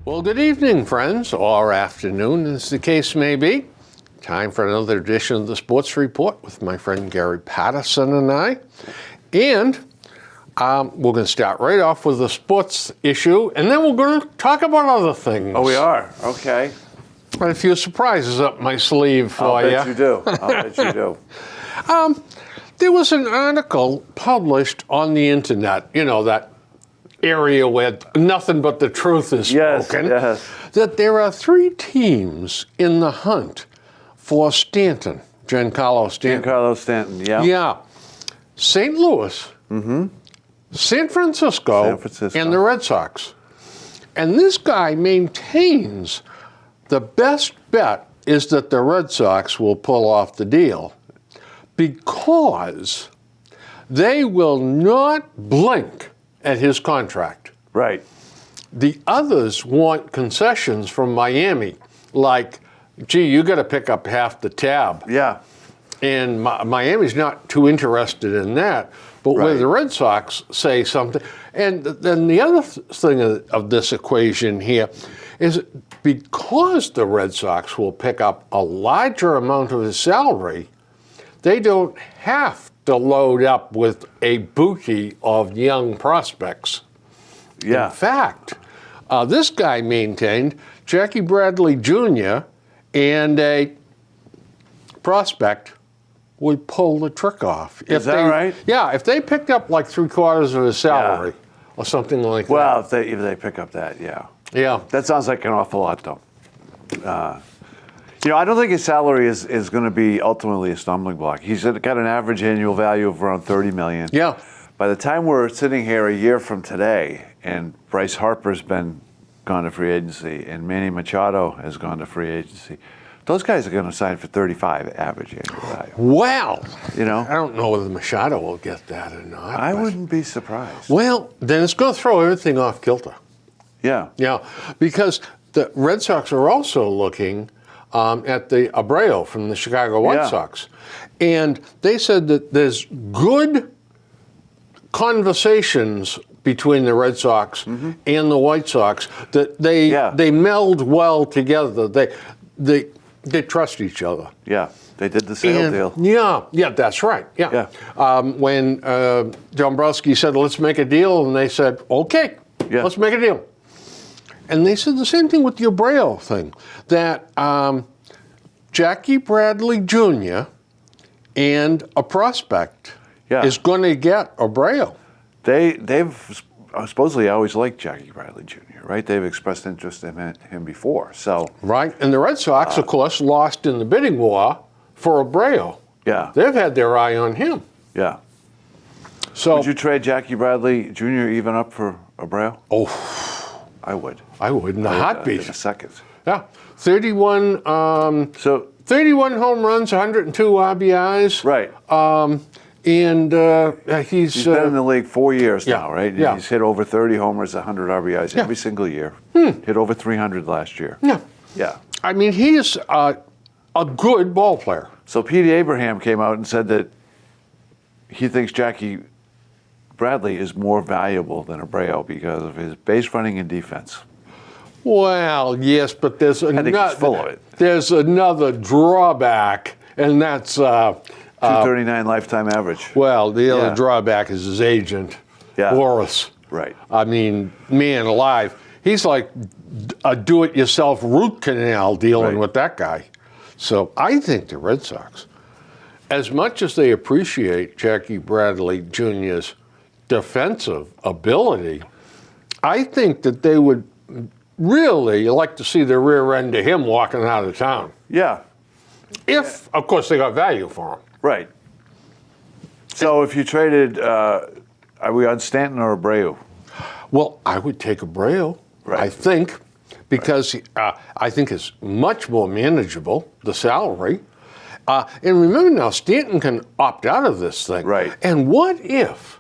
Well, good evening, friends, or afternoon, as the case may be. Time for another edition of the Sports Report with my friend Gary Patterson and I. And we're going to start right off with the sports issue, and then we're going to talk about other things. Oh, we are? Okay. Got a few surprises up my sleeve for you. I'll bet you do. I'll bet you do. There was an article published on the internet, you know, that area where nothing but the truth is spoken, yes. that there are 3 teams in the hunt for Stanton, Giancarlo Stanton. Giancarlo Stanton, yeah. Yeah. St. Louis, San Francisco, and the Red Sox. And this guy maintains the best bet is that the Red Sox will pull off the deal because they will not blink at his contract. Right. The others want concessions from Miami, like, gee, you got to pick up half the tab. Yeah. And Miami's not too interested in that. But where the Red Sox say something, and then the other thing of this equation here is because the Red Sox will pick up a larger amount of his salary, they don't have to load up with a bouquet of young prospects. Yeah. In fact, this guy maintained Jackie Bradley Jr. and a prospect would pull the trick off. Is that right? Yeah, if they picked up like 3/4 of his salary or something like that. Well, if they pick up that, yeah. Yeah. That sounds like an awful lot, though. I don't think his salary is going to be ultimately a stumbling block. He's got an average annual value of around $30 million. Yeah. By the time we're sitting here a year from today, and Bryce Harper's been gone to free agency, and Manny Machado has gone to free agency, those guys are going to sign for 35 average annual value. Well, I don't know whether Machado will get that or not. I wouldn't be surprised. Well, then it's going to throw everything off kilter. Yeah. Yeah, because the Red Sox are also looking at the Abreu from the Chicago White Sox. And they said that there's good conversations between the Red Sox and the White Sox, that they meld well together. They trust each other. Yeah, they did the sale deal. Yeah, that's right. Yeah. When Dombrowski said, let's make a deal, and they said, okay, let's make a deal. And they said the same thing with the Abreu thing, that Jackie Bradley Jr. and a prospect is going to get Abreu. They've supposedly always liked Jackie Bradley Jr., right? They've expressed interest in him before. So right, and the Red Sox, of course, lost in the bidding war for Abreu. Yeah. They've had their eye on him. Yeah. So would you trade Jackie Bradley Jr. even up for Abreu? Oh. I would. I would in a heartbeat. In a second. Yeah. 31 home runs, 102 RBIs. Right. And he's been in the league 4 years now, right? Yeah. He's hit over 30 homers, 100 RBIs every single year. Hit over 300 last year. Yeah. Yeah. I mean, he is a good ball player. So Pete Abraham came out and said that he thinks Jackie Bradley is more valuable than Abreu because of his base running and defense. Well, yes, but there's another drawback, and that's 239 lifetime average. Well, the other drawback is his agent, Boris. Right. I mean, man alive, he's like a do-it-yourself root canal dealing with that guy. So I think the Red Sox, as much as they appreciate Jackie Bradley Jr.'s defensive ability, I think that they would really like to see the rear end of him walking out of town. Yeah. If, of course, they got value for him. Right. So if you traded, are we on Stanton or Abreu? Well, I would take Abreu, I think, because I think it's much more manageable, the salary. And remember now, Stanton can opt out of this thing. Right. And what if,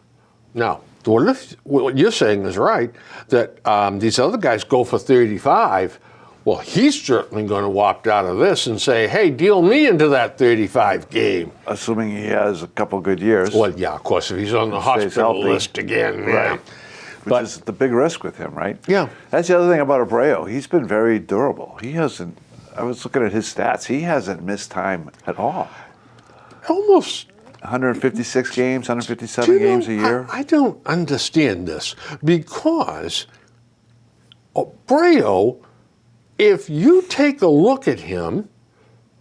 now, what you're saying is right, that these other guys go for 35. Well, he's certainly going to opt out of this and say, hey, deal me into that 35 game. Assuming he has a couple good years. Well, yeah, of course, if he's on the Stays hospital healthy. list again. Right. Yeah. Which is the big risk with him, right? Yeah. That's the other thing about Abreu. He's been very durable. He hasn't, I was looking at his stats, he hasn't missed time at all. Almost. 156 games, 157 games a year. I don't understand this because Abreu, if you take a look at him,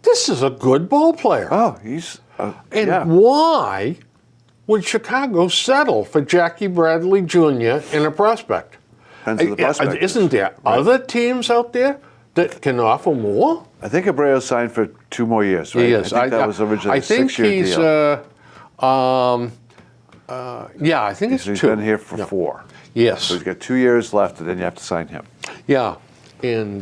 this is a good ball player. Oh, he's, And yeah. why would Chicago settle for Jackie Bradley Jr. in a prospect? Depends who the prospect is. Isn't there other teams out there that can offer more? I think Abreu signed for 2 more years, right? He is. I think that was originally I a think 6-year he's, deal. yeah, I think it's So he's 2. been here for Yeah. 4. Yes. So he's got 2 years left, and then you have to sign him. Yeah. And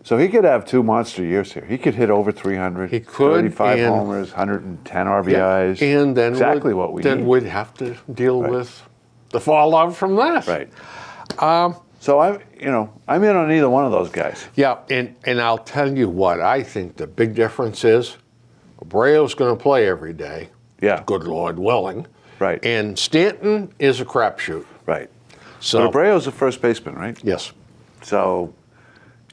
So he could have 2 monster years here. He could hit over 300. He could, 35 and- homers, 110 RBIs. and then exactly what we then need. we'd have to deal Right. with the fallout from that. Right. So I'm in on either one of those guys. Yeah, and I'll tell you what I think the big difference is. Abreu's going to play every day. Yeah. Good Lord willing. Right. And Stanton is a crapshoot. Right. So But Abreu's a first baseman, right? yes. So,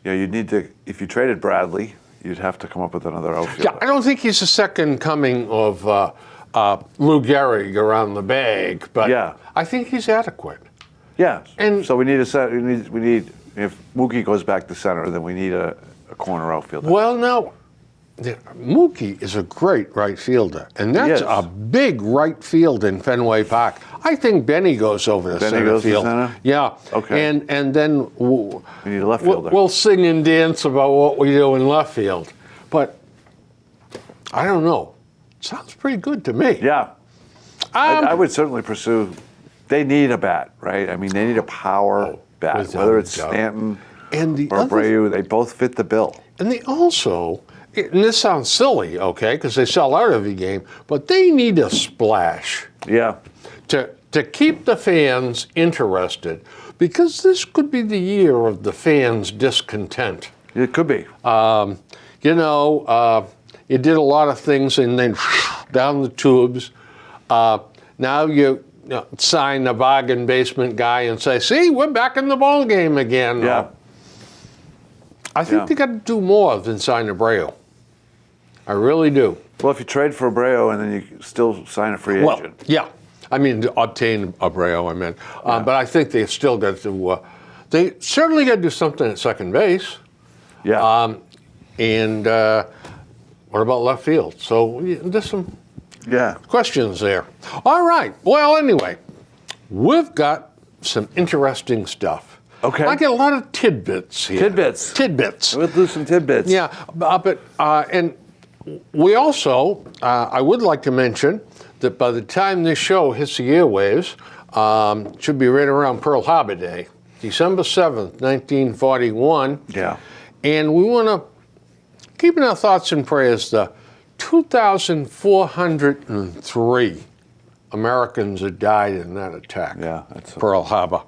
you'd need to, if you traded Bradley, you'd have to come up with another outfielder. Yeah, I don't think he's the second coming of Lou Gehrig around the bag, but Yeah. I think he's adequate. Yeah. And- so we need a set. We need if Mookie goes back to center, then we need a corner outfielder. Well, now, Mookie is a great right fielder, and that's is. a big right field in Fenway Park. I think Benny goes over to Benny center goes to field. center? Yeah. Okay. And then We need a left fielder. we'll sing and dance about what we do in left field, but I don't know. Sounds pretty good to me. Yeah. I would certainly pursue. They need a bat, right? I mean, they need a power bat. without Whether it's a doubt. Stanton And the or other Abreu, they both fit the bill. And they also, and this sounds silly, okay, because they sell out every game, but they need a splash Yeah. to keep the fans interested, because this could be the year of the fans' discontent. It could be. You did a lot of things and then down the tubes. Now you sign the bargain basement guy and say, see, we're back in the ball game again. Yeah. I think Yeah. they got to do more than sign Abreu. I really do. Well, if you trade for Abreu and then you still sign a free Well, agent. yeah. I mean, to obtain Abreu, I meant. But I think they still got to, they certainly got to do something at second base. Yeah. And what about left field? So yeah, there's some yeah. questions there. All right. Well, anyway, we've got some interesting stuff. Okay. I get a lot of tidbits here. Tidbits. We'll do some tidbits. Yeah, but and we also, I would like to mention that by the time this show hits the airwaves, should be right around Pearl Harbor Day, December 7th, 1941. Yeah. And we want to keep in our thoughts and prayers the 2,403 Americans that died in that attack. Yeah, that's a Pearl Harbor.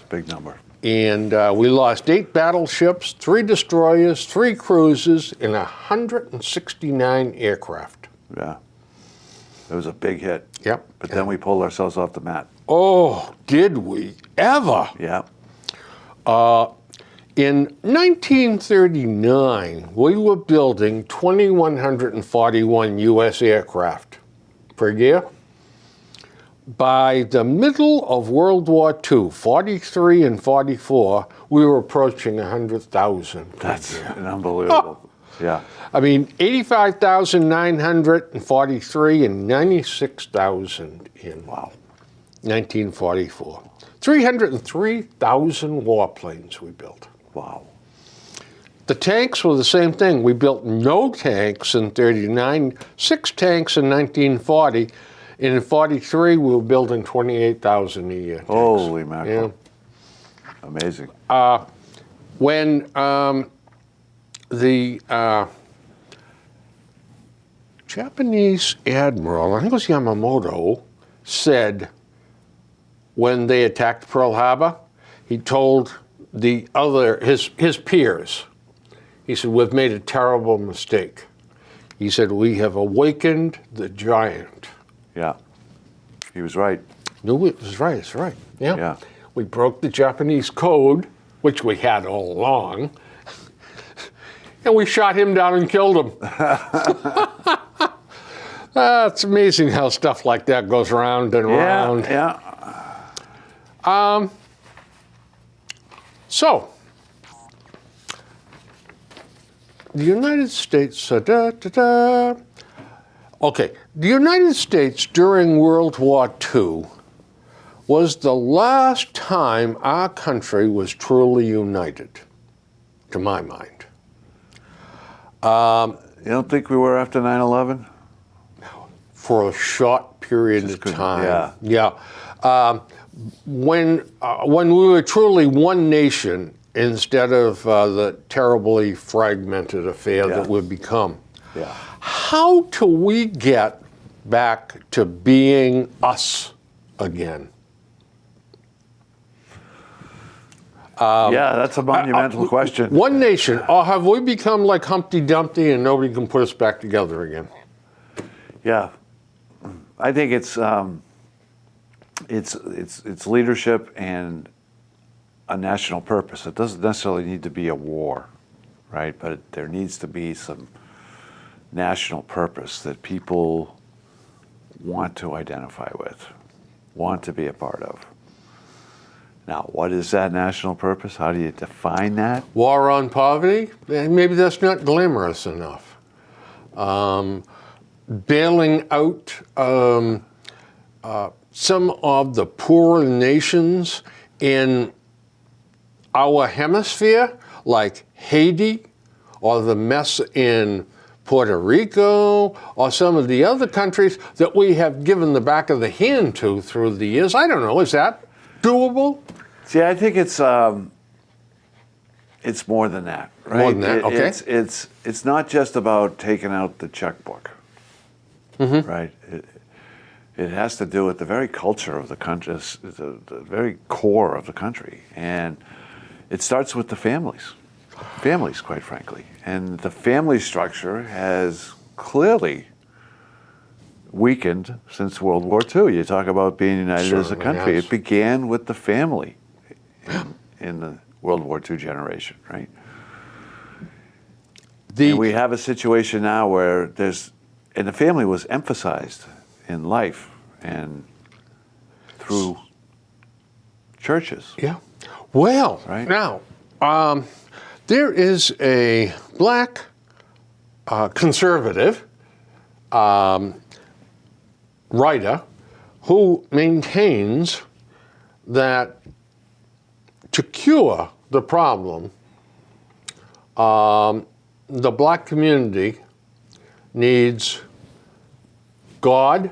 big number. And we lost 8 battleships, 3 destroyers, 3 cruisers, and 169 aircraft. Yeah. It was a big hit. Yep. But then we pulled ourselves off the mat. Oh, did we ever? Yeah. In 1939, we were building 2,141 U.S. aircraft per year. By the middle of World War II, 43 and 44, we were approaching 100,000. That's unbelievable. Yeah. I mean, 85,943 and 96,000 in 1944. 303,000 warplanes we built. Wow. The tanks were the same thing. We built no tanks in 39, 6 tanks in 1940. And in 43, we were building 28,000 a year. tanks. Holy mackerel. Yeah. Amazing. When the Japanese admiral, I think it was Yamamoto, said when they attacked Pearl Harbor, he told his peers, he said, we've made a terrible mistake. He said, we have awakened the giant. Yeah. He was right. No, it was right, it's right. Yeah. We broke the Japanese code, which we had all along, and we shot him down and killed him. It's amazing how stuff like that goes round and round. Yeah. So, the United States, okay, the United States during World War II was the last time our country was truly united, to my mind. You don't think we were after 9/11? For a short period of time. Yeah. When we were truly one nation instead of the terribly fragmented affair that we've become. Yeah. How do we get back to being us again? Yeah, that's a monumental question. One nation, or have we become like Humpty Dumpty and nobody can put us back together again? Yeah, I think it's leadership and a national purpose. It doesn't necessarily need to be a war, right? But there needs to be some national purpose that people want to identify with, want to be a part of. Now, what is that national purpose? How do you define that? War on poverty? Maybe that's not glamorous enough. Bailing out some of the poorer nations in our hemisphere, like Haiti, or the mess in Puerto Rico, or some of the other countries that we have given the back of the hand to through the years. I don't know, is that doable? See, I think it's more than that, right? More than that, okay. It's not just about taking out the checkbook, right? It has to do with the very culture of the country, the very core of the country. And it starts with the families, quite frankly. And the family structure has clearly weakened since World War II. You talk about being united as a country. Yes. It began with the family in the World War II generation, right? And we have a situation now where and the family was emphasized in life and through churches. Yeah. Well, Right. now, there is a black conservative writer who maintains that to cure the problem, the black community needs God,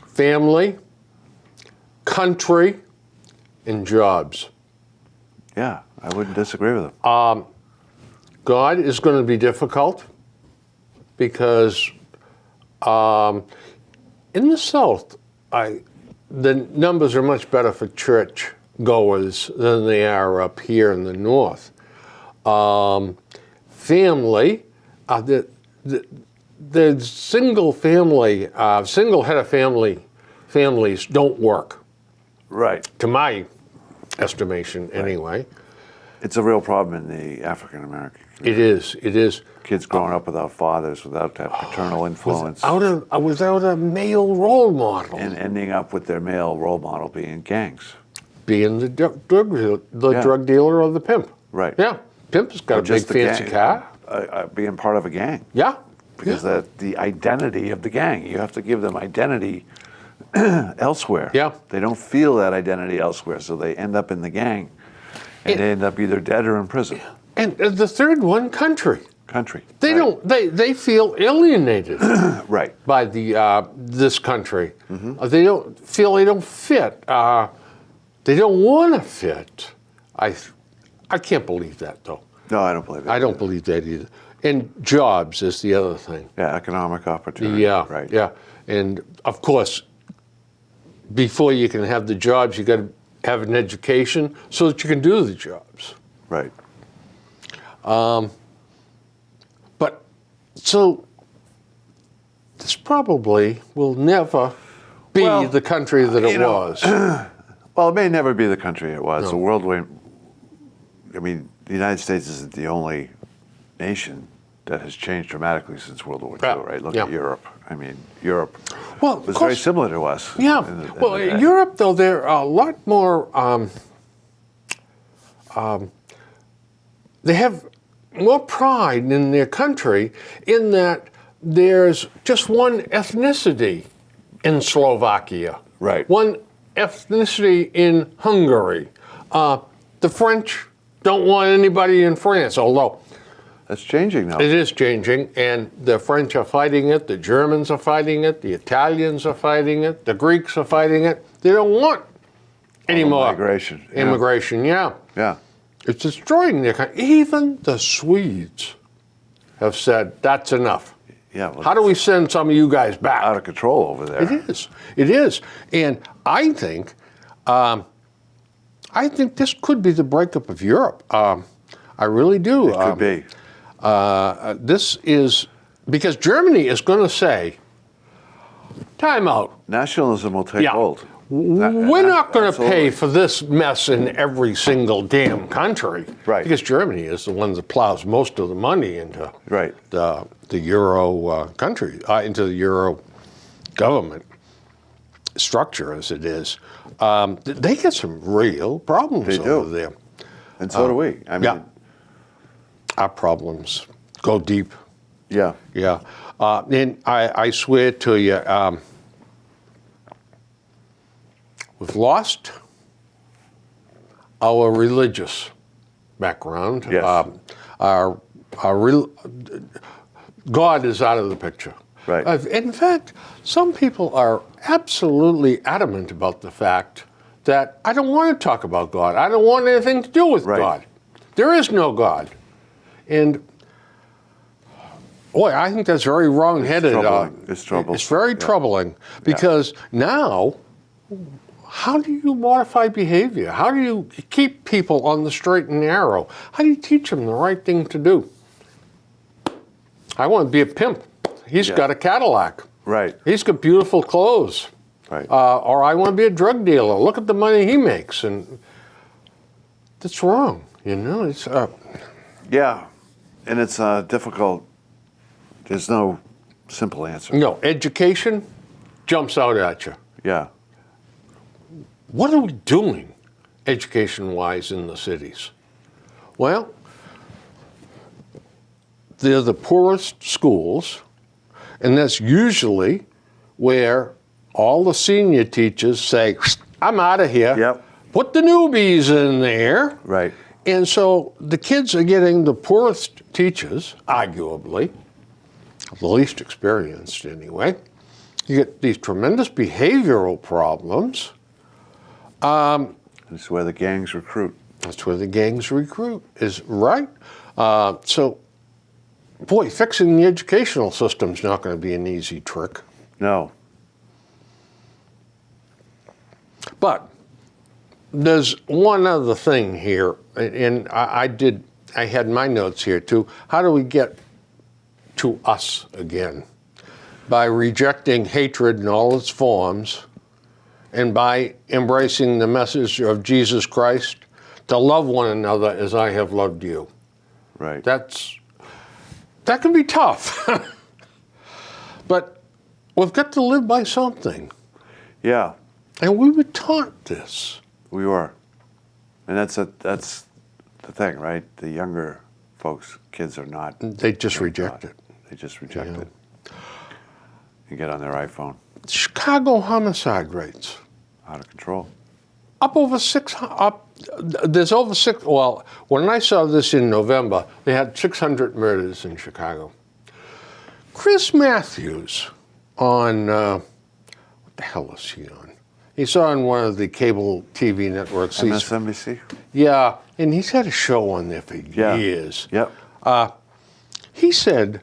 family, country, and jobs. Yeah, I wouldn't disagree with him. God is going to be difficult because in the South, the numbers are much better for church goers than they are up here in the North. Family, the single head of families don't work, Right. to my estimation anyway. It's a real problem in the African American community. It is. Kids growing up without fathers, without that paternal influence, Without a male role model. and ending up with their male role model being gangs. Being the drug dealer or the pimp. Right. Yeah. Pimp's got a big Just the fancy gang, car. being part of a gang. Yeah. Because the identity of the gang, you have to give them identity elsewhere. Yeah. They don't feel that identity elsewhere, so they end up in the gang, and they end up either dead or in prison. And the third one, country. They Right. don't. They feel alienated Right. by this country. They don't feel they don't fit. They don't want to fit. I can't believe that though. No, I don't believe it. I don't believe that either. And jobs is the other thing. Yeah, economic opportunity. Yeah, Right. yeah. And of course, before you can have the jobs, you got to have an education so that you can do the jobs. Right. But so this probably will never be Well, the country that it was. Well, it may never be the country it was. No. The world went. I mean, the United States isn't the only nation that has changed dramatically since World War II, Yeah, right? Look yeah. at Europe. I mean, Europe Well, of was very course- similar to us. Yeah. in the Well, day. Europe, though, they're a lot more. They have more pride in their country in that there's just one ethnicity in Slovakia. Right. One ethnicity in Hungary. The French don't want anybody in France, although That's changing now. it is changing, and the French are fighting it, the Germans are fighting it, the Italians are fighting it, the Greeks are fighting it. They don't want any more migration. Yeah. immigration, yeah. Yeah. It's destroying their country. Even the Swedes have said, that's enough. Yeah. Well, How do we send some of you guys back? out of control over there? It is. It is. And I think this could be the breakup of Europe. I really do. It could be. This is because Germany is going to say, time out. Nationalism will take Yeah. hold. We're not going to Absolutely. pay for this mess in every single damn country. Right. Because Germany is the one that plows most of the money into Right. the Euro country, into the Euro government structure as it is. They get some real problems They do. over there. And so do we. I mean, Yeah. Our problems go deep. yeah. Yeah. And I swear to you, we've lost our religious background. Yes. God is out of the picture. Right. In fact, some people are absolutely adamant about the fact that I don't want to talk about God. I don't want anything to do with Right. God. There is no God. And boy, I think that's very wrong-headed. troubling. It's troubling. It's very Yeah. troubling because now, how do you modify behavior? How do you keep people on the straight and narrow? How do you teach them the right thing to do? I want to be a pimp. He's Yeah. got a Cadillac. Right. He's got beautiful clothes. Right. Or I want to be a drug dealer. Look at the money he makes, and that's wrong. You know, it's Yeah. And it's difficult. There's no simple answer. no education jumps out at you. Yeah. What are we doing education-wise in the cities? Well, they're the poorest schools, and that's usually where all the senior teachers say, I'm out of here. Yep. Put the newbies in there. Right. And so the kids are getting the poorest teachers, arguably, the least experienced anyway. You get these tremendous behavioral problems. That's where the gangs recruit. That's where the gangs recruit, is right. So, boy, fixing the educational system's not going to be an easy trick. No. But there's one other thing here, and I had my notes here too. How do we get to us again? By rejecting hatred in all its forms and by embracing the message of Jesus Christ to love one another as I have loved you. Right. That can be tough. But we've got to live by something. Yeah. And we were taught this. We were. And that's the thing, right? The younger folks, kids are not. They just reject it. They just reject Yeah. it. And get on their iPhone. Chicago homicide rates Out of control. up over 600. There's over 6. Well, when I saw this in November, they had 600 murders in Chicago. Chris Matthews on what the hell is he on? He's on one of the cable TV networks. MSNBC? Yeah, and he's had a show on there for Yeah. years. Yep. He said,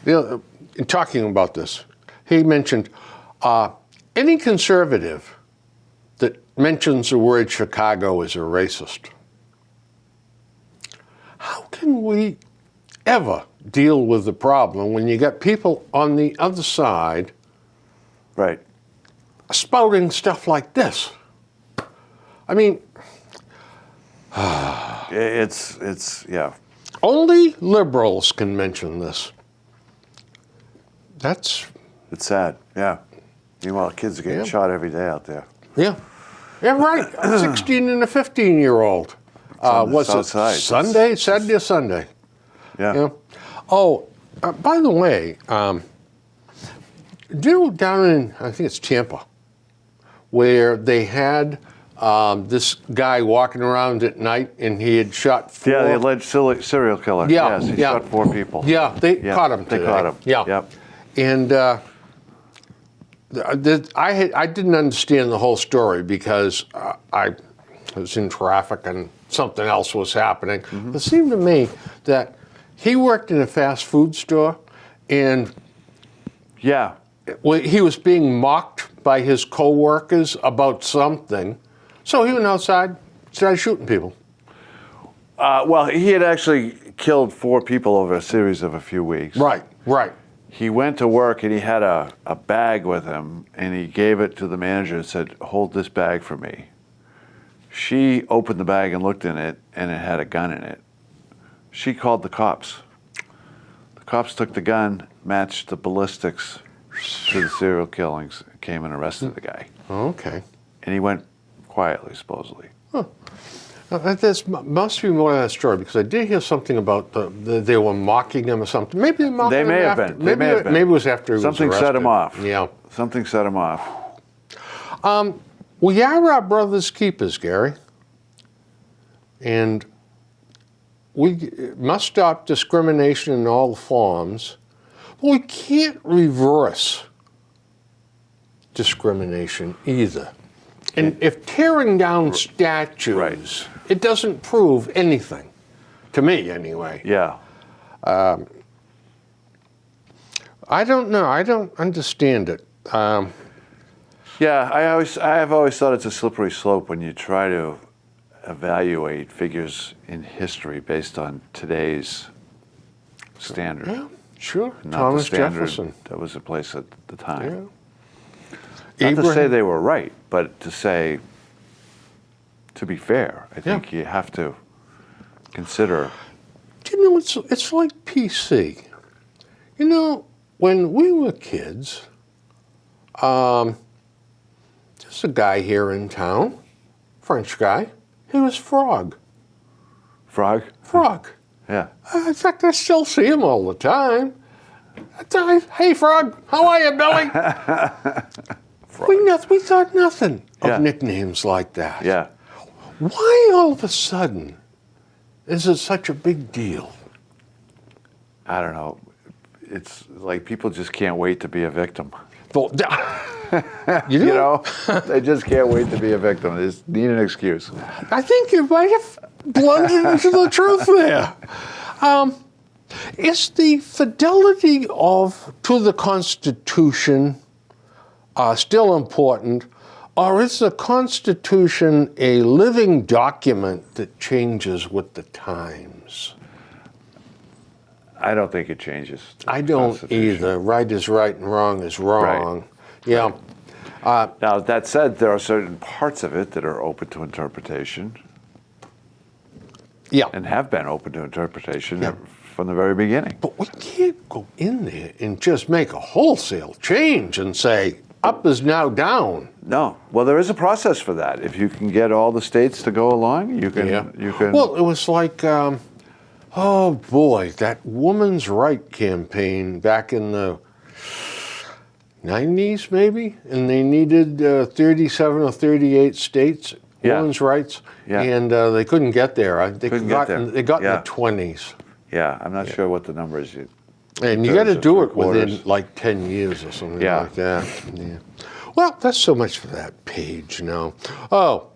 in talking about this, he mentioned any conservative that mentions the word Chicago is a racist. How can we ever deal with the problem when you got people on the other side Right. spouting stuff like this? I mean, yeah. only liberals can mention this. It's sad, yeah. Meanwhile, kids are getting shot every day out there. Yeah. Yeah, right. A 16 and a 15-year-old. Was it South side. Saturday or Sunday? Yeah. Yeah. Oh, by the way, do you know down in, I think it's Tampa, where they had this guy walking around at night and he had shot 4? Yeah, the alleged serial killer. Yeah, Yes, he shot 4 people. Yeah, they caught him today. They caught him. Yeah. Yep. And I didn't understand the whole story because I was in traffic and something else was happening. Mm-hmm. It seemed to me that he worked in a fast food store and Yeah. he was being mocked by his co-workers about something. So he went outside, started shooting people. Well, he had actually killed 4 people over a series of a few weeks. Right. He went to work and he had a bag with him and he gave it to the manager and said, "Hold this bag for me." She opened the bag and looked in it and it had a gun in it. She called the cops. The cops took the gun, matched the ballistics to the serial killings, came and arrested the guy. Okay. And he went quietly, supposedly. There must be more to that story because I did hear something about they were mocking him or something. Maybe they mocked They him may have after. been. They may have been. Maybe it was after he Something was set him off. Yeah. Something set him off. We are our brother's keepers, Gary. And we must stop discrimination in all forms. But we can't reverse discrimination either. And if tearing down statues, it doesn't prove anything, to me anyway. Yeah. I don't know. I don't understand it. Yeah, I have always thought it's a slippery slope when you try to evaluate figures in history based on today's standard. Yeah, sure. Not Thomas the standard Jefferson. that was in place at the time. Yeah. Not to say they were right, but to say, to be fair, I think Yeah. you have to consider. Do you know, it's like PC. You know, when we were kids, there's a guy here in town, French guy. He was Frog. Frog? Frog. Yeah. In fact, I still see him all the time. Hey, Frog, how are you, Billy? We thought nothing of nicknames like that. Yeah. Why all of a sudden is it such a big deal? I don't know. It's like people just can't wait to be a victim. You know? They just can't wait to be a victim. They just need an excuse. I think you might have blundered into the truth there. Is the fidelity to the Constitution still important, or is the Constitution a living document that changes with the times? I don't think it changes. I don't either. Right is right and wrong is wrong. Right. Yeah. Now, that said, there are certain parts of it that are open to interpretation. Yeah. And have been open to interpretation from the very beginning. But we can't go in there and just make a wholesale change and say, up is now down. No. Well, there is a process for that. If you can get all the states to go along, you can. Well, it was like, oh boy, that woman's right campaign back in the 90s, maybe, and they needed 37 or 38 states, women's rights, and they couldn't get there. They got in the 20s. Yeah, I'm not sure what the number is. And you got to do it within like 10 years or something like that. Yeah. Well, that's so much for that page now. Oh,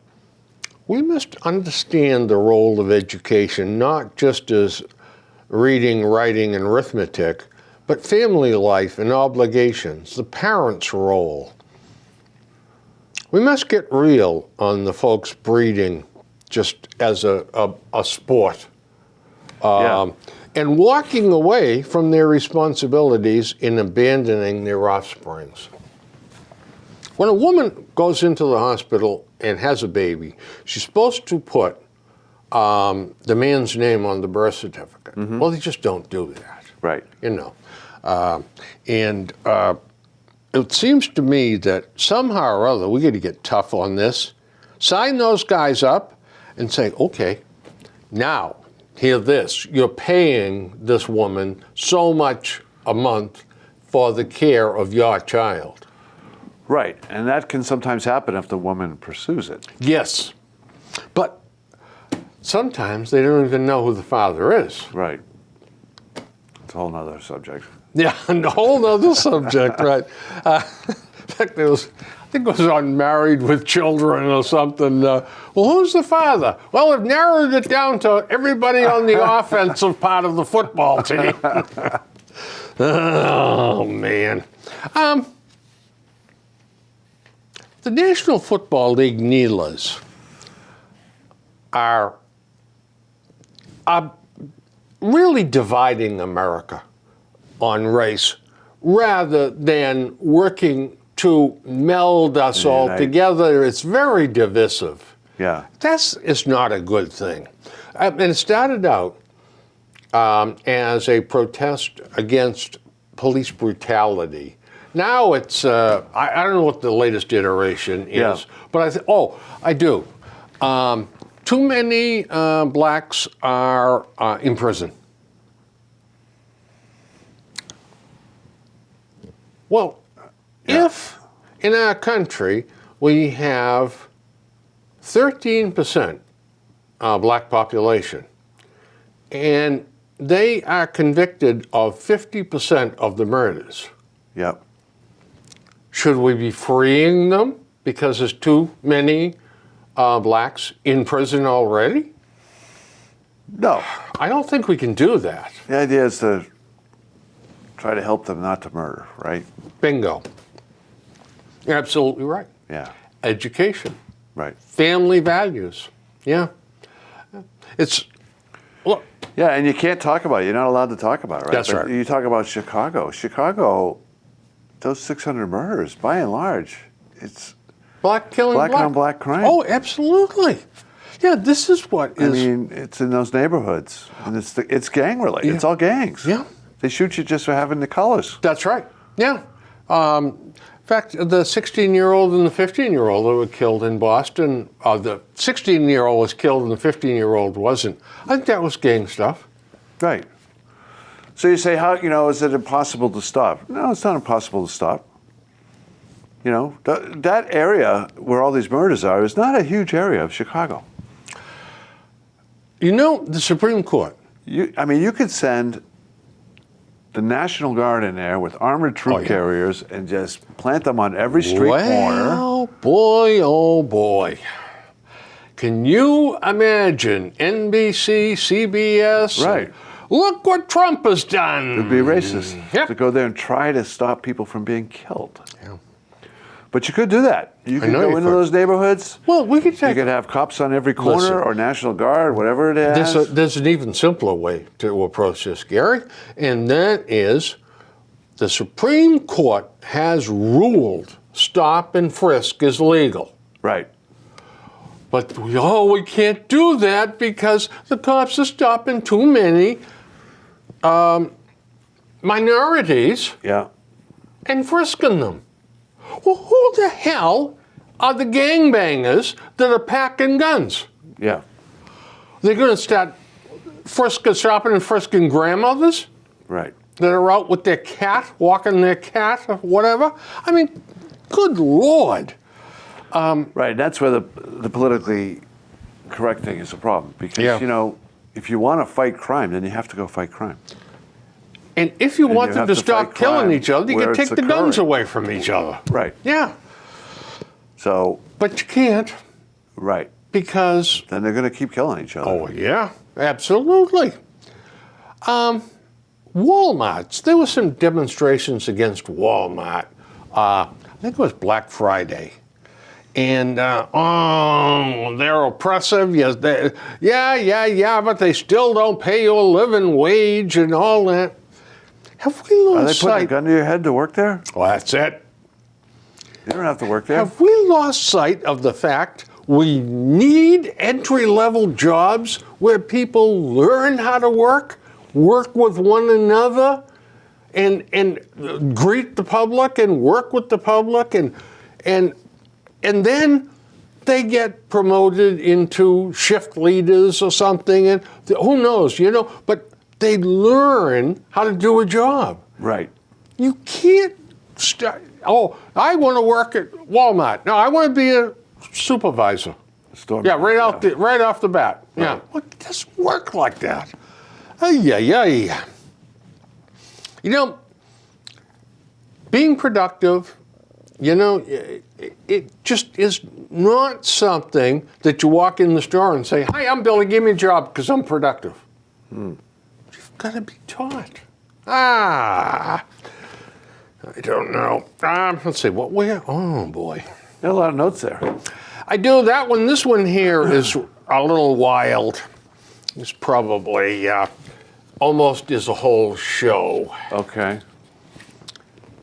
we must understand the role of education, not just as reading, writing, and arithmetic, but family life and obligations, the parent's role. We must get real on the folks breeding just as a sport. And walking away from their responsibilities in abandoning their offsprings. When a woman goes into the hospital and has a baby, she's supposed to put the man's name on the birth certificate. Mm-hmm. Well, they just don't do that. Right. You know. It seems to me that somehow or other we got to get tough on this, sign those guys up and say, okay, now, hear this, you're paying this woman so much a month for the care of your child. Right, and that can sometimes happen if the woman pursues it. Yes, but sometimes they don't even know who the father is. Right. It's a whole nother subject. Yeah, a whole other subject, right. In fact, I think it was on Married with Children or something. Well, who's the father? Well, they've narrowed it down to everybody on the offensive part of the football team. Oh, man. The National Football League Needlers are really dividing America on race rather than working to meld us all together. It's very divisive. Yeah. It's not a good thing. And it started out as a protest against police brutality. Now it's, I don't know what the latest iteration is, but I do. Too many blacks are in prison. Well, if in our country we have 13% black population, and they are convicted of 50% of the murders, should we be freeing them because there's too many blacks in prison already? No. I don't think we can do that. The idea is to try to help them not to murder, right? Bingo. You're absolutely right. Yeah. Education. Right. Family values. Yeah. Look. Yeah, and you can't talk about it. You're not allowed to talk about it, right? That's right. You talk about Chicago. Chicago, those 600 murders, by and large, it's black killing black. Black on black crime. Oh, absolutely. Yeah, this is what is. I mean, it's in those neighborhoods, and it's gang related. Yeah. It's all gangs. Yeah. They shoot you just for having the colors. That's right. Yeah. In fact, the 16-year-old and the 15-year-old that were killed in Boston, the 16-year-old was killed and the 15-year-old wasn't. I think that was gang stuff. Right. So you say, how, is it impossible to stop? No, it's not impossible to stop. That area where all these murders are is not a huge area of Chicago. The Supreme Court. You could send the National Guard in there with armored troop carriers and just plant them on every street corner. Oh, boy, oh, boy. Can you imagine NBC, CBS? Right. Look what Trump has done. It would be racist to go there and try to stop people from being killed. Yeah. But you could do that. You could go into those neighborhoods. Well, we could You could have cops on every corner or National Guard, whatever it is. There's an even simpler way to approach this, Gary, and that is the Supreme Court has ruled stop and frisk is legal. Right. But we can't do that because the cops are stopping too many minorities and frisking them. Well, who the hell are the gangbangers that are packing guns? Yeah. They're going to start stopping and frisking grandmothers? Right. That are out with their cat, walking their cat or whatever? I mean, good Lord. Right, that's where the politically correct thing is a problem. Because, if you want to fight crime, then you have to go fight crime. And if you want them to stop killing each other, you can take the guns away from each other. Right. Yeah. So. But you can't. Right. Because. Then they're going to keep killing each other. Oh, yeah. Absolutely. Walmart's. There were some demonstrations against Walmart. I think it was Black Friday. And, they're oppressive. Yes, but they still don't pay you a living wage and all that. Have we Are they lost putting a sight? gun to your head to work there? Well, that's it. You don't have to work there. Have we lost sight of the fact we need entry-level jobs where people learn how to work with one another, and greet the public and work with the public, and then they get promoted into shift leaders or something, and who knows, but they learn how to do a job. Right. You can't start, I want to work at Walmart. No, I want to be a supervisor. Yeah, right off the bat. Right. Yeah, well, it doesn't work like that. Ay. Being productive, it just is not something that you walk in the store and say, "Hi, I'm Billy, give me a job because I'm productive." You've got to be taught. I don't know. Let's see, oh boy. There are a lot of notes there. I do that one. This one here is a little wild. It's probably almost is a whole show. Okay.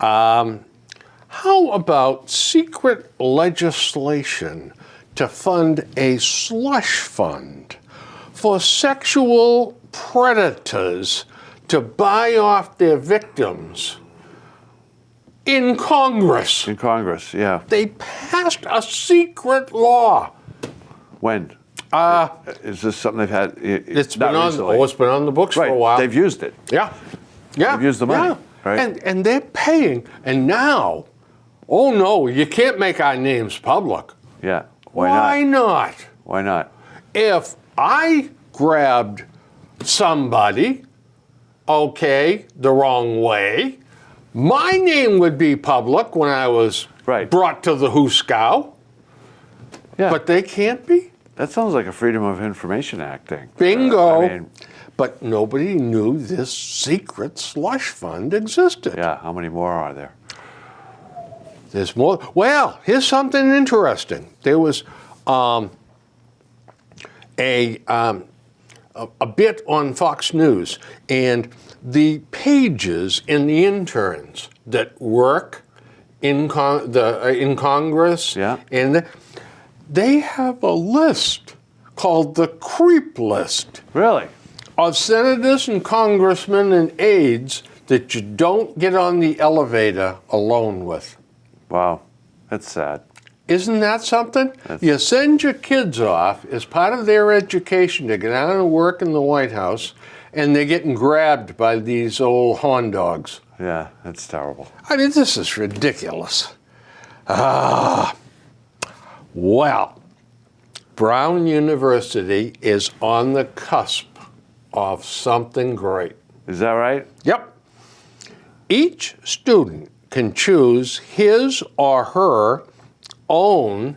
How about secret legislation to fund a slush fund for sexual predators to buy off their victims in Congress? In Congress, yeah. They passed a secret law. When? Is this something they've had? It's been on the books for a while. They've used it. Yeah. They've used the money, right? And they're paying. And now, oh no, you can't make our names public. Yeah. Why not? Why not? If I grabbed somebody, the wrong way, my name would be public when I was brought to the Hooskow. Yeah. But they can't be? That sounds like a Freedom of Information Act thing. Bingo. But nobody knew this secret slush fund existed. Yeah, how many more are there? There's more. Well, here's something interesting. There was a bit on Fox News, and the pages in the interns that work in Congress, and they have a list called the creep list. Really? Of senators and congressmen and aides that you don't get on the elevator alone with. Wow, that's sad. Isn't that something? You send your kids off as part of their education to get out and work in the White House, and they're getting grabbed by these old horn dogs. Yeah, that's terrible. I mean, this is ridiculous. Well, Brown University is on the cusp of something great. Is that right? Yep. Each student can choose his or her own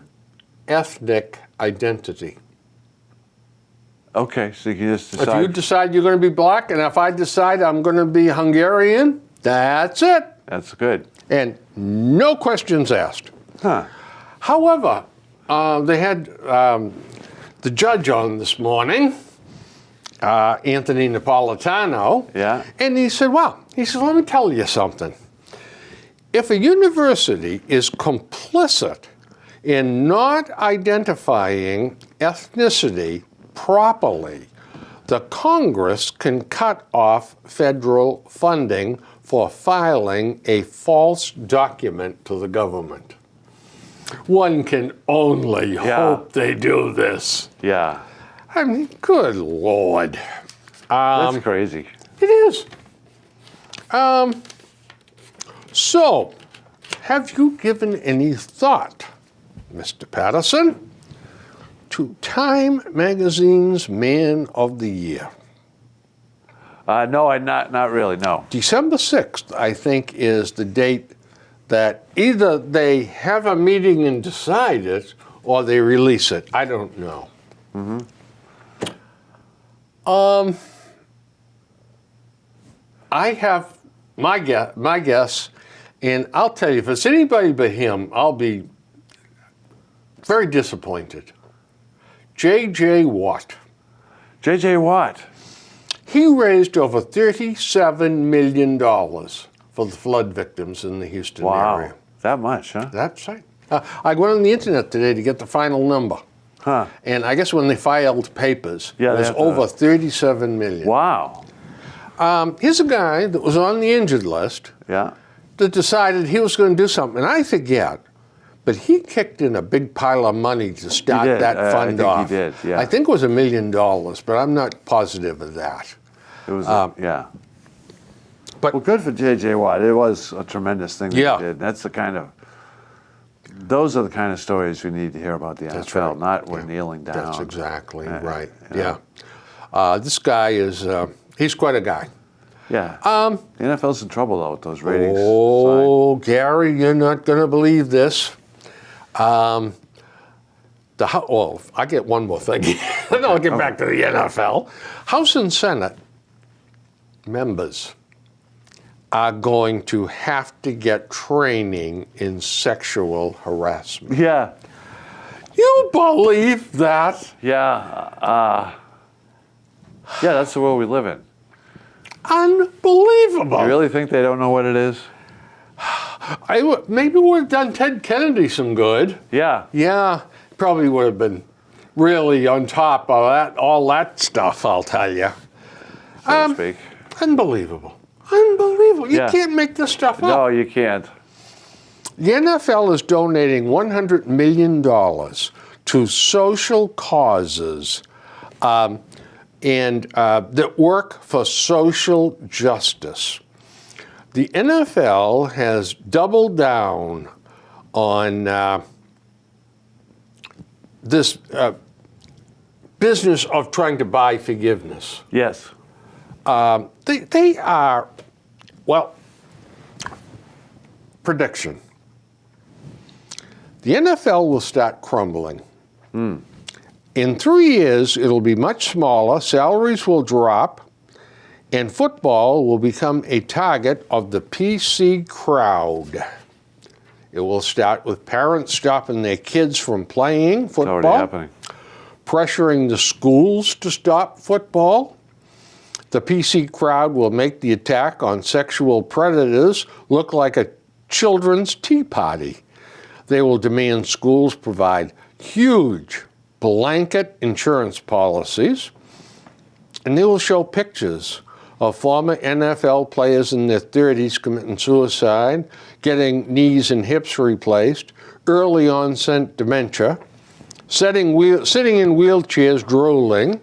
ethnic identity. Okay, so you can just decide. If you decide you're going to be black, and if I decide I'm going to be Hungarian, that's it. That's good. And no questions asked. Huh. However, they had the judge on this morning, Anthony Napolitano. Yeah. And he said, let me tell you something. If a university is complicit in not identifying ethnicity properly, the Congress can cut off federal funding for filing a false document to the government. One can only hope they do this. Yeah. I mean, good Lord. That's crazy. It is. So, have you given any thought, Mr. Patterson, to Time Magazine's Man of the Year? No, not really, no. December 6th, I think, is the date that either they have a meeting and decide it, or they release it. I don't know. I have my guess, and I'll tell you, if it's anybody but him, I'll be very disappointed. J.J. Watt. J.J. Watt. He raised over $37 million for the flood victims in the Houston area. Wow, that much, huh? That's right. I went on the internet today to get the final number. Huh. And I guess when they filed papers, it was over $37 million. Wow. Here's a guy that was on the injured list Yeah. that decided he was going to do something. And I forget, but he kicked in a big pile of money to start that fund off. I think he did, yeah. I think it was $1 million, but I'm not positive of that. It was, yeah. But Well, good for J.J. Watt. It was a tremendous thing that Yeah. he did. Those are the kind of stories we need to hear about the That's NFL, right. not we're kneeling down. That's exactly right. yeah. Yeah. This guy is, he's quite a guy. Yeah. The NFL's in trouble, though, with those ratings. Oh, Gary, you're not going to believe this. I get one more thing. Then I'll get back to the NFL. House and Senate members are going to have to get training in sexual harassment. Yeah. You believe that? Yeah. Yeah, that's the world we live in. Unbelievable. You really think they don't know what it is? Maybe would have done Ted Kennedy some good. Yeah. Yeah, probably would have been really on top of that, all that stuff, I'll tell you. So to speak. Unbelievable. Unbelievable. You Yeah. can't make this stuff up. No, you can't. The NFL is donating $100 million to social causes that work for social justice. The NFL has doubled down on this business of trying to buy forgiveness. Yes. They are, well, prediction. The NFL will start crumbling. In 3 years, it'll be much smaller, salaries will drop, and football will become a target of the PC crowd. It will start with parents stopping their kids from playing football, It's already happening. pressuring the schools to stop football. The PC crowd will make the attack on sexual predators look like a children's tea party. They will demand schools provide huge blanket insurance policies, and they will show pictures of former NFL players in their 30s committing suicide, getting knees and hips replaced, early onset dementia, sitting in wheelchairs drooling,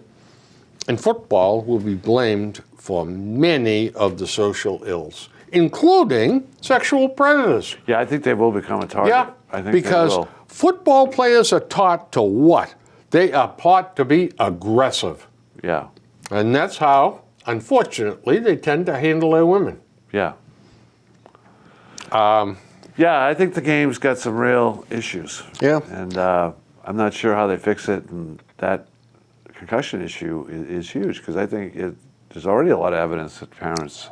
and football will be blamed for many of the social ills, including sexual predators. Yeah, I think they will become a target. Yeah, I think because they will. football players are taught to what? They are taught to be aggressive. Yeah. And that's how, unfortunately, they tend to handle their women. Yeah. Yeah, I think the game's got some real issues. Yeah. And I'm not sure how they fix it. And that concussion issue is huge because I think there's already a lot of evidence that parents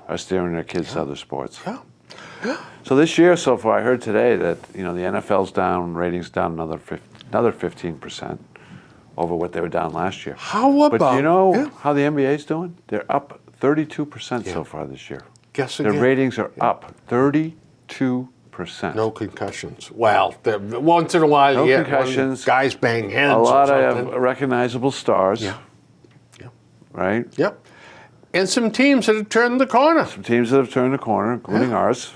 are steering their kids to other sports. Yeah. So this year so far, I heard today that the NFL's down, ratings down another 15% over what they were down last year. How about? But do you know Yeah. how the NBA's doing? They're up 32% so far this year. Guess Their again. ratings are up 32%. No concussions. Well, once in a while No you get concussions. guys bang heads A lot or of something. recognizable stars. Yeah. Yeah. Right? Yep. And some teams that have turned the corner. Some teams that have turned the corner, including ours.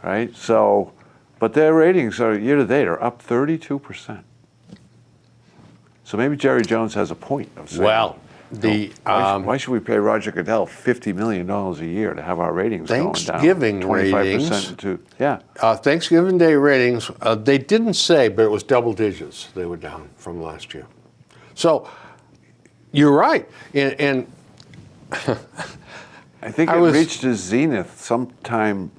Right? So, but their ratings are year to date are up 32%. So maybe Jerry Jones has a point of saying, Well, why should we pay Roger Goodell $50 million a year to have our ratings going down? Thanksgiving 25% ratings. to, yeah. Thanksgiving Day ratings, they didn't say, but it was double digits. They were down from last year. So you're right. And I think it reached its zenith sometime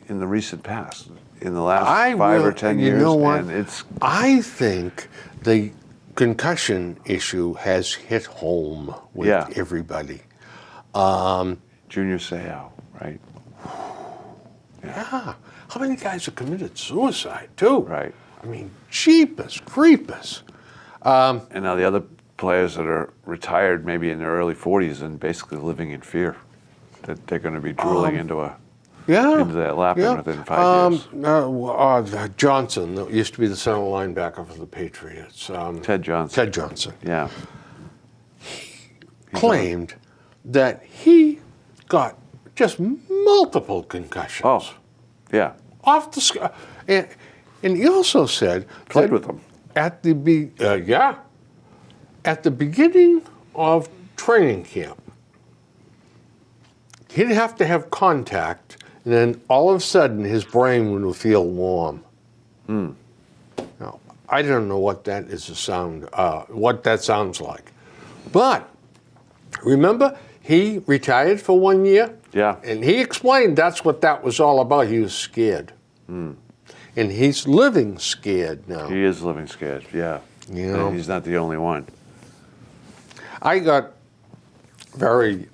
in the recent past, in the last 5 or 10 years. You know what? And I think the concussion issue has hit home with everybody. Junior Seau, right? Yeah. How many guys have committed suicide, too? Right. I mean, jeepers creepers. And now the other players that are retired, maybe in their early 40s, and basically living in fear that they're going to be drooling into that lap within 5 years. Johnson, that used to be the center linebacker for the Patriots. Ted Johnson. Ted Johnson. Yeah. Claimed that he got just multiple concussions. Oh, yeah. Off the and he also said Played that with them. at the beginning of training camp, he'd have to have contact, and then all of a sudden his brain would feel warm. Now, I don't know what that is what that sounds like, but remember he retired for 1 year. Yeah. And he explained that's what that was all about. He was scared. And he's living scared now. He is living scared, yeah. You know? And he's not the only one. I got very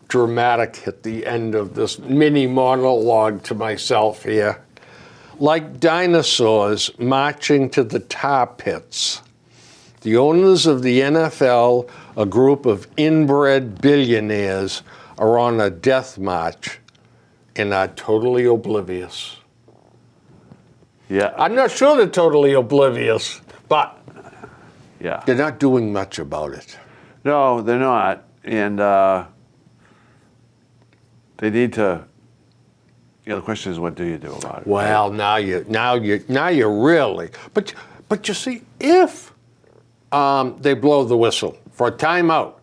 dramatic at the end of this mini monologue to myself here. Like dinosaurs marching to the tar pits, the owners of the NFL, a group of inbred billionaires, are on a death march and are totally oblivious. Yeah. I'm not sure they're totally oblivious, but Yeah. they're not doing much about it. No, they're not. And they need to. The question is, what do you do about it? Well, now you really. But you see, if they blow the whistle for a timeout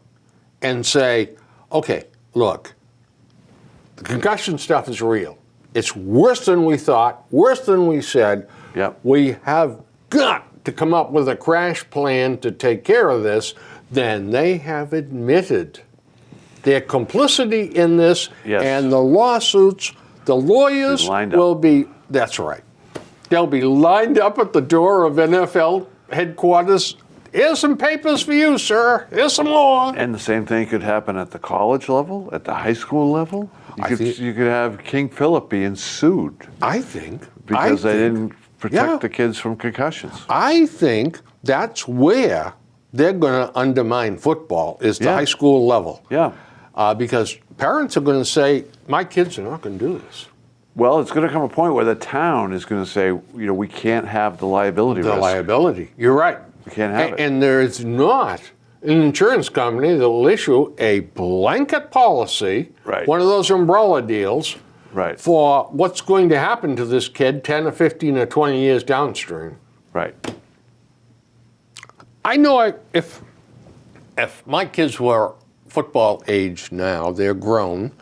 and say, okay, look, the concussion stuff is real. It's worse than we thought, worse than we said. Yep. We have got to come up with a crash plan to take care of this. Then they have admitted their complicity in this, Yes. and the lawsuits, the lawyers Lined up. will be, that's right. They'll be lined up at the door of NFL headquarters. Here's some papers for you, sir. Here's some more. And the same thing could happen at the college level, at the high school level. You could have King Philip being sued I think. because they think- didn't protect yeah. the kids from concussions. I think that's where they're going to undermine football is the Yeah. high school level. Yeah. Because parents are going to say, my kids are not going to do this. Well, it's going to come a point where the town is going to say, we can't have the liability The risk. liability. You're right. We can't have it. And there is not an insurance company that will issue a blanket policy, Right. one of those umbrella deals, Right. for what's going to happen to this kid 10 or 15 or 20 years downstream. Right. I know if my kids were football age now, they're grown,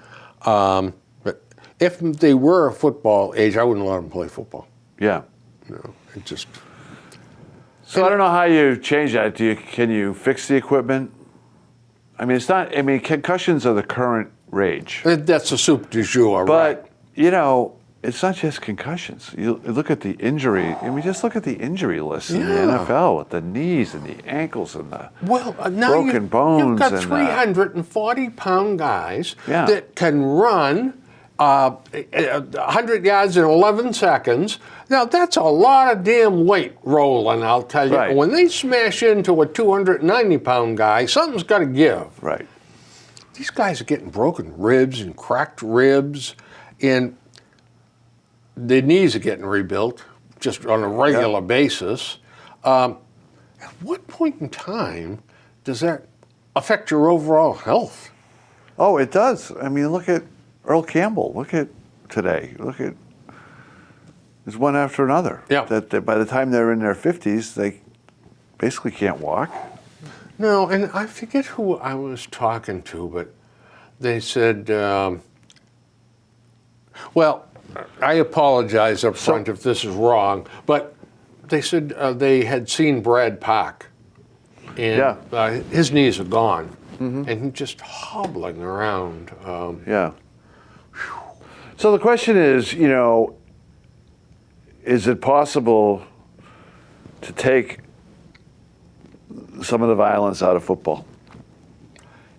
but if they were football age, I wouldn't let them play football. Yeah. It just... So I don't know how you change that. Can you fix the equipment? I mean, it's not. I mean, concussions are the current rage. That's a soup du jour, right? But it's not just concussions. You look at the injury. I mean, just look at the injury list in the Yeah. NFL with the knees and the ankles and the Well, now broken bones. you've got and 340-pound guys Yeah. that can run 100 yards in 11 seconds. Now, that's a lot of damn weight rolling, I'll tell you. Right. When they smash into a 290-pound guy, something's got to give. right. These guys are getting broken ribs and cracked ribs, and their knees are getting rebuilt just on a regular basis. At what point in time does that affect your overall health? Oh, it does. I mean, look at Earl Campbell. Look at today. Look at there's one after another. Yeah. That by the time they're in their 50s, they basically can't walk. No, and I forget who I was talking to, but they said, well, I apologize up front if this is wrong, but they said they had seen Brad Park, and his knees are gone, and he's just hobbling around. Yeah. So the question is, is it possible to take some of the violence out of football?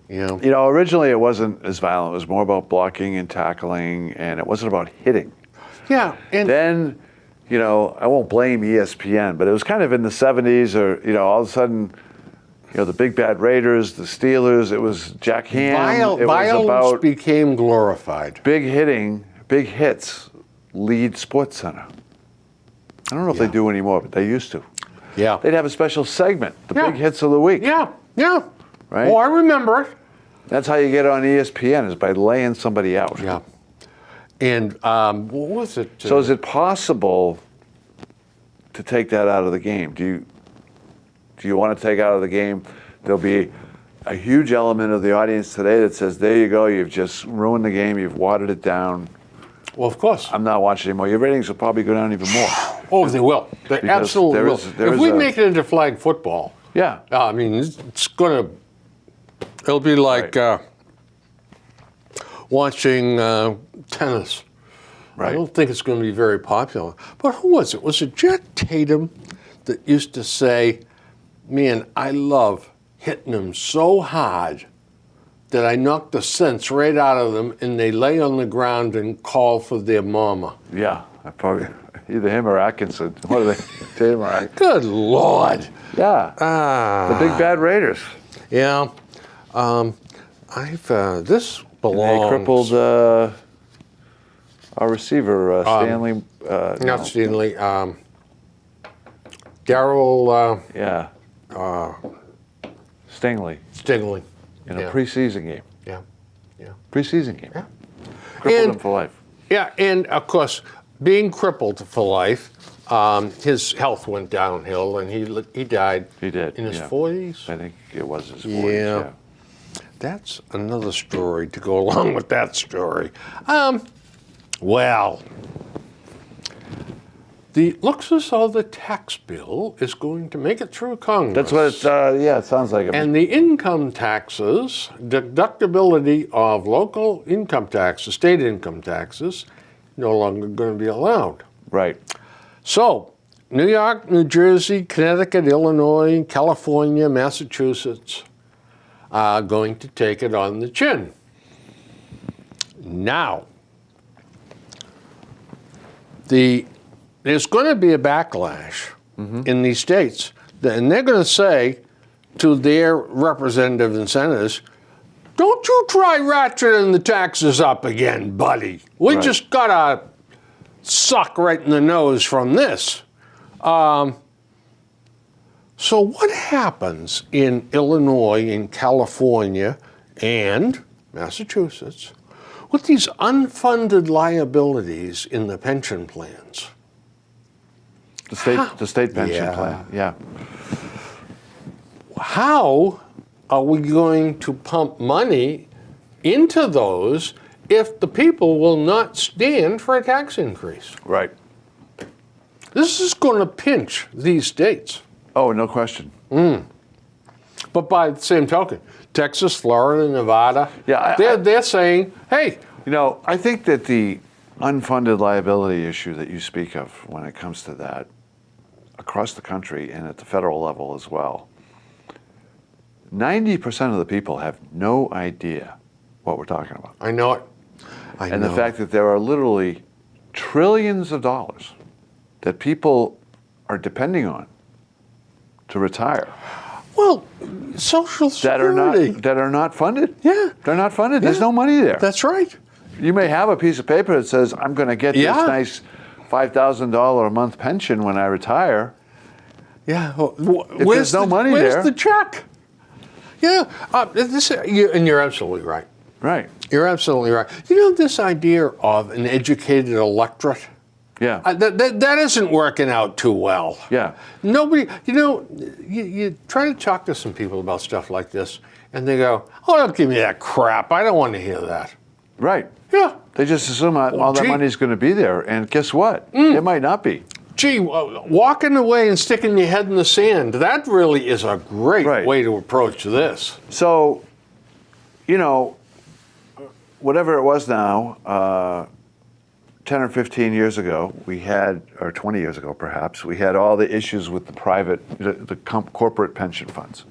Yeah. You know, originally it wasn't as violent. It was more about blocking and tackling, and it wasn't about hitting. Yeah. And Then, you know, I won't blame ESPN, but it was kind of in the 70s, or, you know, all of a sudden, you know, the Big Bad Raiders, the Steelers, it was Jack Ham. It was violence about became glorified. big hitting, big hits lead Sports Center. I don't know if they do anymore, but they used to. Yeah. They'd have a special segment, the Yeah. big hits of the week. Yeah. Yeah. Right? Oh, I remember it. That's how you get on ESPN, is by laying somebody out. Yeah. And what was it? So is it possible to take that out of the game? Do you want to take out of the game? There'll be a huge element of the audience today that says, there you go, you've just ruined the game, you've watered it down. Well, of course. I'm not watching anymore. Your ratings will probably go down even more. Oh, they will. They Because absolutely will. there If is we a- make it into flag football, Yeah. I mean, it's going to, it'll be like Right. watching tennis. I Right. don't think it's going to be very popular. But who was it? Was it Jack Tatum that used to say, man, I love hitting them so hard that I knock the sense right out of them and they lay on the ground and call for their mama. Yeah. I probably either him or Atkinson. What are they? Tatum or Atkinson? Good Lord. Yeah. The Big Bad Raiders. Yeah. This belongs. They crippled our receiver, Stanley. Not Stanley. Daryl Yeah. Stingley Stingley. in a preseason game. Yeah. Yeah. Preseason game. Yeah. Crippled And- him for life. Yeah, and of course, being crippled for life, his health went downhill, and he died. He did, in his yeah. 40s. I think it was his 40s. Yeah. Yeah. That's another story to go along with that story. Well, looks as though the tax bill is going to make it through Congress. That's what it's, it sounds like. And the income taxes, deductibility of local income taxes, state income taxes, no longer going to be allowed. Right. So, New York, New Jersey, Connecticut, Illinois, California, Massachusetts are going to take it on the chin. Now, there's going to be a backlash in these states, and they're going to say to their representatives and senators, don't you try ratcheting the taxes up again, buddy. We Right. just got to suck right in the nose from this. So what happens in Illinois, in California, and Massachusetts with these unfunded liabilities in the pension plans? The state pension Yeah. plan. Yeah. How are we going to pump money into those if the people will not stand for a tax increase? Right. This is going to pinch these states. Oh, no question. But by the same token, Texas, Florida, Nevada, Yeah, they're saying, hey, You know, I think that the unfunded liability issue that you speak of when it comes to that across the country and at the federal level as well, 90% of the people have no idea what we're talking about. I know it. I And know. the fact that there are literally trillions of dollars that people are depending on to retire Well, Social that are Security. not funded. Yeah. They're not funded. There's Yeah. no money there. That's right. You may have a piece of paper that says, I'm going to get Yeah. this nice $5,000 a month pension when I retire. Yeah. there's no money where's there- the check? Yeah. And you're absolutely right. Right. You're absolutely right. You know, this idea of an educated electorate, Yeah. that isn't working out too well. Yeah. Nobody, you try to talk to some people about stuff like this, and they go, oh, don't give me that crap. I don't want to hear that. Right. Yeah. They just assume all that gee. money's going to be there. And guess what? It might not be. Gee, walking away and sticking your head in the sand, that really is a great Right. way to approach this. So, whatever it was now, 10 or 15 years ago, we had, or 20 years ago perhaps, we had all the issues with the corporate pension funds.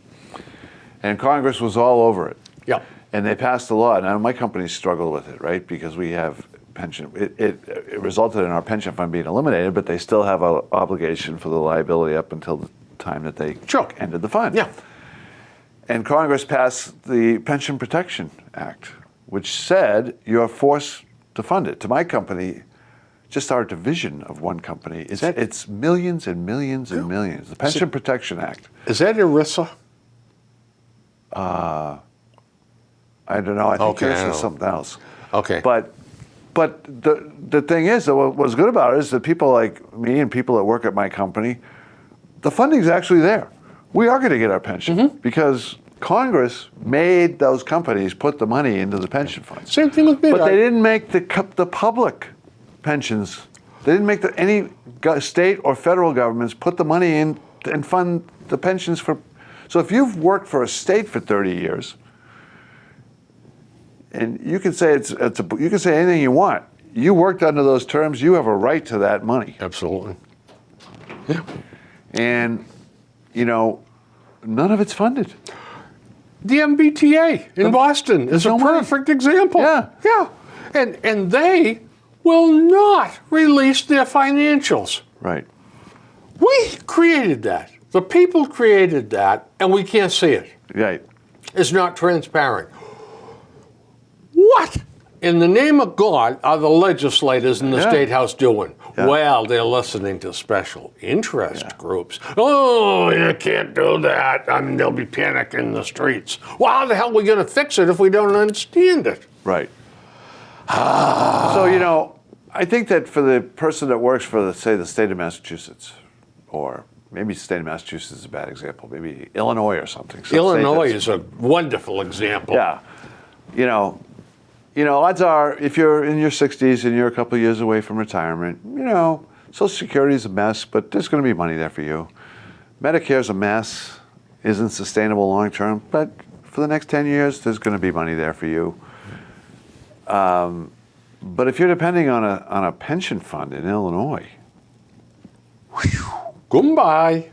And Congress was all over it. Yeah. And they passed a law. Now, my company struggled with it, right? Because we have pension. It resulted in our pension fund being eliminated, but they still have an obligation for the liability up until the time that they ended the fund. Yeah. And Congress passed the Pension Protection Act, which said you are forced to fund it. To my company, just our division of one company, it's millions and millions and millions. The Pension Protection Act. Is that ERISA? I don't know. I think Okay, this is something else. Okay. But the thing is, though, what's good about it is that people like me and people that work at my company, the funding's actually there. We are going to get our pension because Congress made those companies put the money into the pension funds. Same thing with me. But they didn't make the public pensions. They didn't make any state or federal governments put the money in and fund the pensions for. So if you've worked for a state for 30 years, and you can say you can say anything you want. You worked under those terms. You have a right to that money. Absolutely. Yeah. And none of it's funded. The MBTA in Boston is a perfect example. Yeah. Yeah. And they will not release their financials. Right. We created that. The people created that, and we can't see it. Right. It's not transparent. What in the name of God are the legislators in the State House doing? Yeah. Well, they're listening to special interest groups. Oh, you can't do that. I mean, they'll be panicking in the streets. Well, how the hell are we going to fix it if we don't understand it? Right. So, I think that for the person that works for, say, the state of Massachusetts, or maybe the state of Massachusetts is a bad example, maybe Illinois or something. Illinois is a wonderful example. Yeah. Odds are, if you're in your 60s and you're a couple of years away from retirement, Social Security is a mess, but there's going to be money there for you. Medicare's a mess, isn't sustainable long term, but for the next 10 years, there's going to be money there for you. But if you're depending on a pension fund in Illinois, goodbye.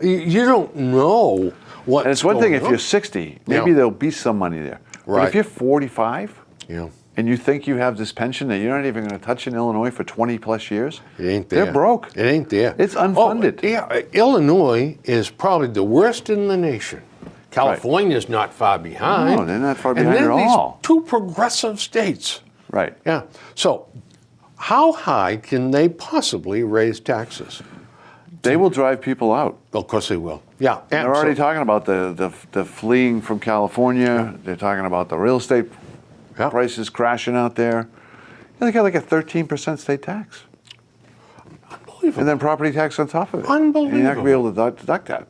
You don't know what. And it's one thing if you're 60, maybe there'll be some money there. Right. But if you're 45, Yeah. and you think you have this pension that you're not even going to touch in Illinois for 20 plus years, It ain't there. They're broke. It ain't there. It's unfunded. Oh, yeah, Illinois is probably the worst in the nation. California's not far behind. No, they're not far behind and at all. These two progressive states. Right. Yeah. So, how high can they possibly raise taxes? They will drive people out. Of course they will. Yeah. They're already talking about the fleeing from California. They're talking about the real estate prices crashing out there. They got like a 13% state tax. Unbelievable. And then property tax on top of it. Unbelievable. And you're not going to be able to deduct that.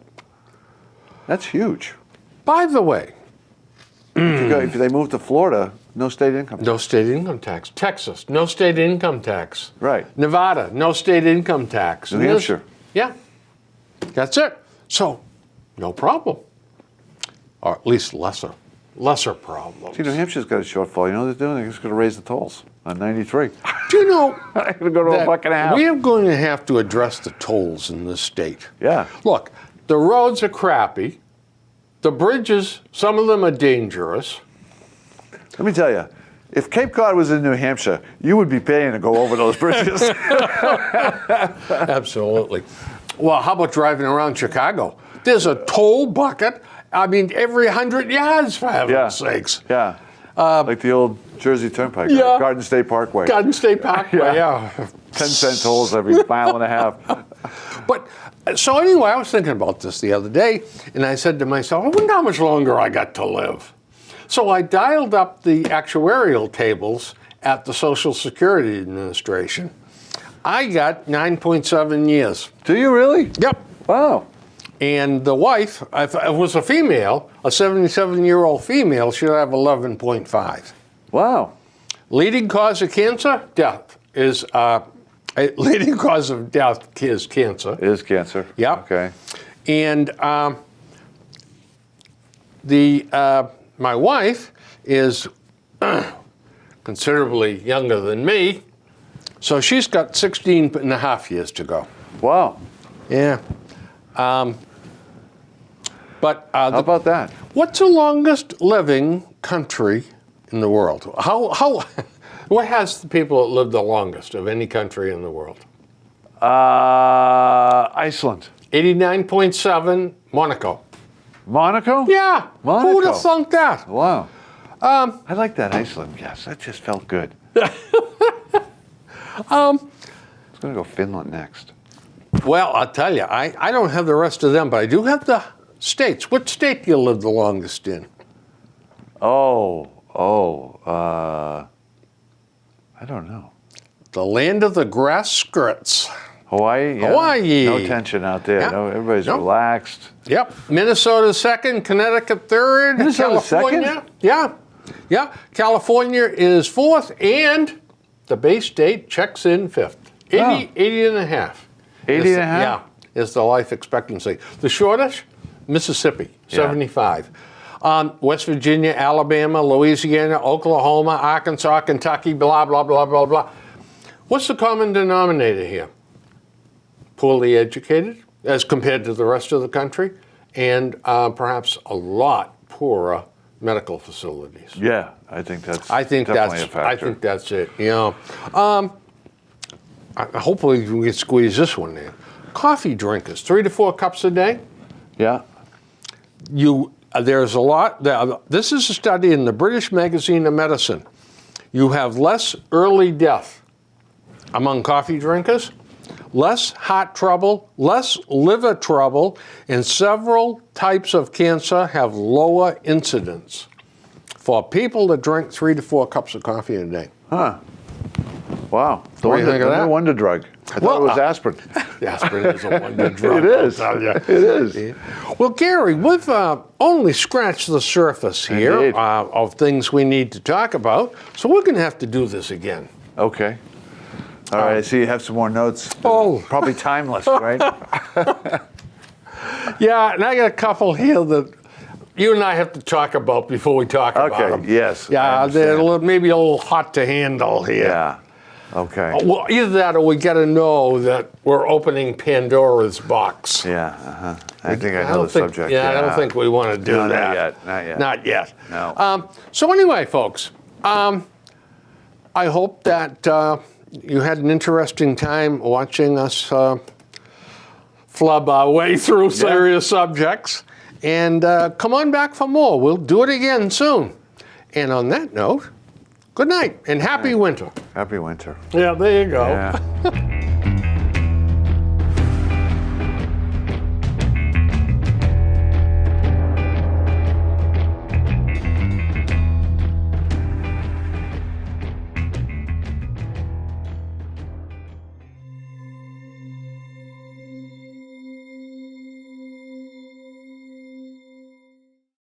That's huge. By the way, If they move to Florida, no state income tax. no state income tax. Texas, no state income tax. Right. Nevada, no state income tax. New Hampshire. Yeah. That's it. So, no problem. Or at least lesser problems. See, New Hampshire's got a shortfall. You know what they're doing? They're just going to raise the tolls on 93. Do you know They're going to go to that $1.50. we are going to have to address the tolls in this state? Yeah. Look, the roads are crappy. The bridges, some of them are dangerous. Let me tell you, if Cape Cod was in New Hampshire, you would be paying to go over those bridges. Absolutely. Well, how about driving around Chicago? There's a toll bucket. I mean, every 100 yards, for heaven's sakes. Yeah. Like the old Jersey Turnpike, Yeah. right? Garden State Parkway. Garden State Parkway, yeah. 10-cent tolls every mile and a half. But so anyway, I was thinking about this the other day, and I said to myself, I wonder how much longer I got to live. So I dialed up the actuarial tables at the Social Security Administration. I got 9.7 years. Do you really? Yep. Wow. And the wife, if it was a female, a 77-year-old female, she'll have 11.5. Wow. Leading cause of cancer? Death is leading cause of death is cancer. It is cancer. Yep. Okay. And my wife is considerably younger than me, so she's got 16 and a half years to go. Wow. Yeah. But How about that? what's the longest living country in the world? What has the people that live the longest of any country in the world? Iceland. 89.7, Monaco. Monaco? Yeah, Monaco. who would have thunk that? Wow. I like that Iceland guess. That just felt good. I was going to go Finland next. Well, I'll tell you, I don't have the rest of them, but I do have the states. What state do you live the longest in? I don't know. The land of the grass skirts. Hawaii? Yeah. Hawaii. No tension out there. Yeah. No, everybody's Nope. relaxed. Yep. Minnesota second, Connecticut third. Minnesota California. second? Yeah. Yeah. California is fourth, and the Bay State checks in fifth. 80 and a half. 80 and a half? Yeah, is the life expectancy. The shortest, Mississippi, 75. West Virginia, Alabama, Louisiana, Oklahoma, Arkansas, Kentucky, blah, blah, blah, blah, blah. What's the common denominator here? Poorly educated as compared to the rest of the country, and perhaps a lot poorer medical facilities. Yeah, I think that's definitely a factor. I think that's it. You know, hopefully we can squeeze this one in. Coffee drinkers, 3 to 4 cups a day. Yeah. There's a lot. This is a study in the British Magazine of Medicine. You have less early death among coffee drinkers, less heart trouble, less liver trouble, and several types of cancer have lower incidence for people that drink 3 to 4 cups of coffee a day. Huh. Wow. What do you think of that? The wonder drug. I thought it was aspirin. Aspirin is a wonder drug. It is. I'll tell you. It is. Well, Gary, we've only scratched the surface here Indeed. of things we need to talk about, so we're going to have to do this again. Okay. All right. I see you have some more notes. Oh. Probably timeless, right? Yeah, and I got a couple here that you and I have to talk about before we talk about them. Okay. Yes. I Yeah, understand. they're maybe a little hot to handle here. Yeah. Okay. Well, either that or we got to know that we're opening Pandora's box. Yeah. Uh-huh. I think I know the subject. Yeah, I don't think we want to do No, that. not yet. Not yet. Not yet. No. So anyway, folks, I hope that you had an interesting time watching us flub our way through serious subjects. And come on back for more. We'll do it again soon. And on that note, good night and happy winter. Happy winter. Yeah, there you go. Yeah.